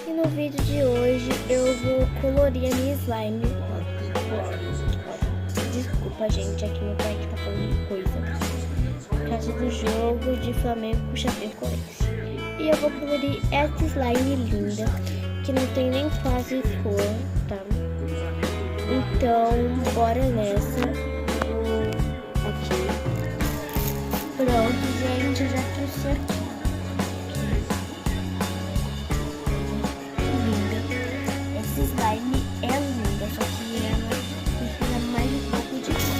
E no vídeo de hoje eu vou colorir a minha slime. Desculpa, gente, aqui meu pai que tá falando coisa. Por causa do jogo de Flamengo com Chapecoense. E eu vou colorir essa slime linda, que não tem nem quase cor, tá? Então, bora nessa. Aqui. Pronto, gente, eu já trouxe aqui. Slime é linda, só que ela precisa mais um pouco de cor.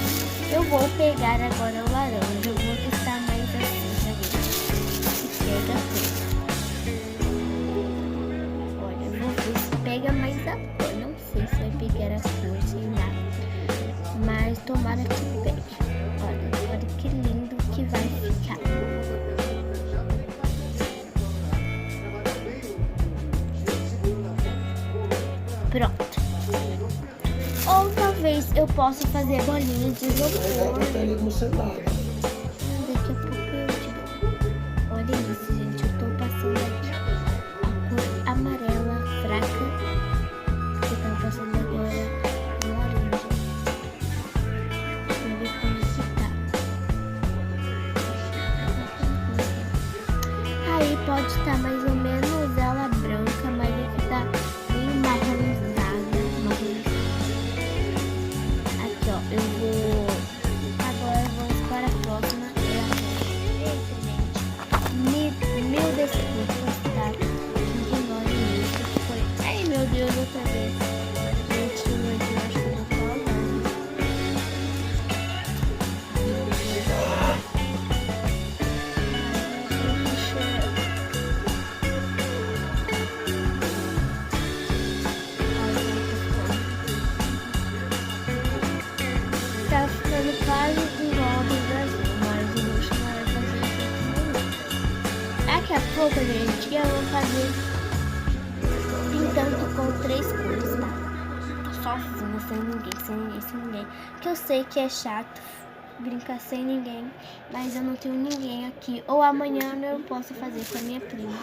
Eu vou pegar agora o laranja, eu vou testar mais assim, pra ver se pega tudo. Olha, eu vou ver se pega mais a cor, não sei se vai pegar a cor, sei lá, mas tomara que pegue. Olha que lindo que vai ficar. Pronto. Ou talvez eu possa fazer bolinhas de isopor. Daqui a pouco eu te dou. Olha isso, gente. Eu tô passando aqui a cor amarela fraca. Eu tô passando agora laranja. Vamos ver como que tá. Aí pode estar mais ou menos ela branca, mas aqui tá bem marronzada. Aqui, ó, eu vou... Agora vamos para a próxima. Eita, gente. Mil desculpas, tá? Ignore isso. Foi... Ai, meu Deus, outra vez. Gente, eu acho que eu vou falar. Tá ficando quase igual ao do Brasil, mas eu vou chamar de fazer isso. Daqui a pouco, gente, eu vou fazer pintando com 3 cores, tá? Sozinha, sem ninguém. Que eu sei que é chato brincar sem ninguém, mas eu não tenho ninguém aqui. Ou amanhã eu posso fazer com a minha prima.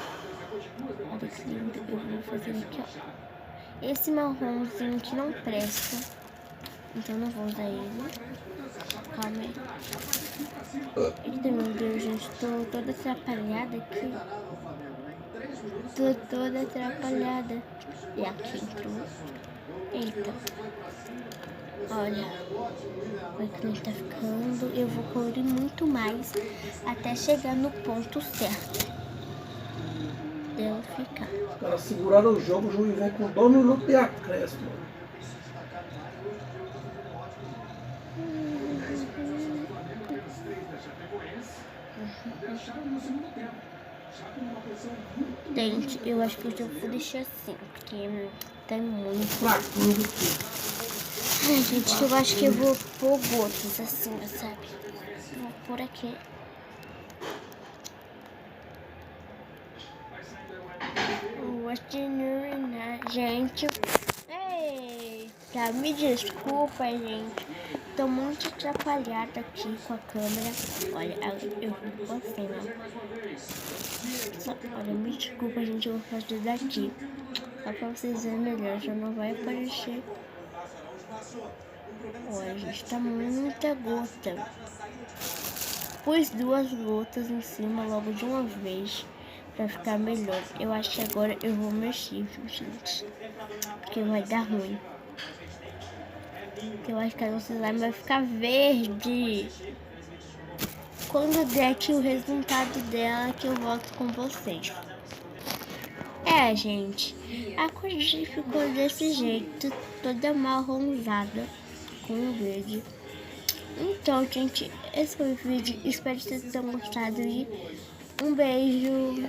Olha que lindo, eu vou fazer aqui, ó. Esse marronzinho que não presta. Então não vou usar ele. Calma aí. Eita, meu Deus, gente. Tô toda atrapalhada aqui. Tô toda atrapalhada. E aqui entrou. Eita. Olha. Olha que ele tá ficando. Eu vou colorir muito mais até chegar no ponto certo. Deu ficar. Para segurar o jogo, o juiz vem com 2 minutos de acréscimo. Gente, eu acho que eu vou deixar assim, porque tá muito fraquinho do que. Ai, gente, eu acho que eu vou pôr gotas assim, sabe? Vou pôr aqui. Gente, eita, me desculpa, gente. Tô muito atrapalhada aqui com a câmera. Olha, eu vou assim, né? Olha, me desculpa, gente, eu vou fazer daqui. Só pra vocês verem melhor, já não vai aparecer. Olha, gente, tá muita gota. Pus 2 gotas em cima logo de uma vez pra ficar melhor. Eu acho que agora eu vou mexer, gente, porque vai dar ruim. Eu acho que a nossa slime vai ficar verde. Quando der aqui o resultado dela, que eu volto com vocês. Gente, a cor ficou desse jeito, toda marronzada com verde. Então, gente, esse foi o vídeo. Espero que vocês tenham gostado e um beijo.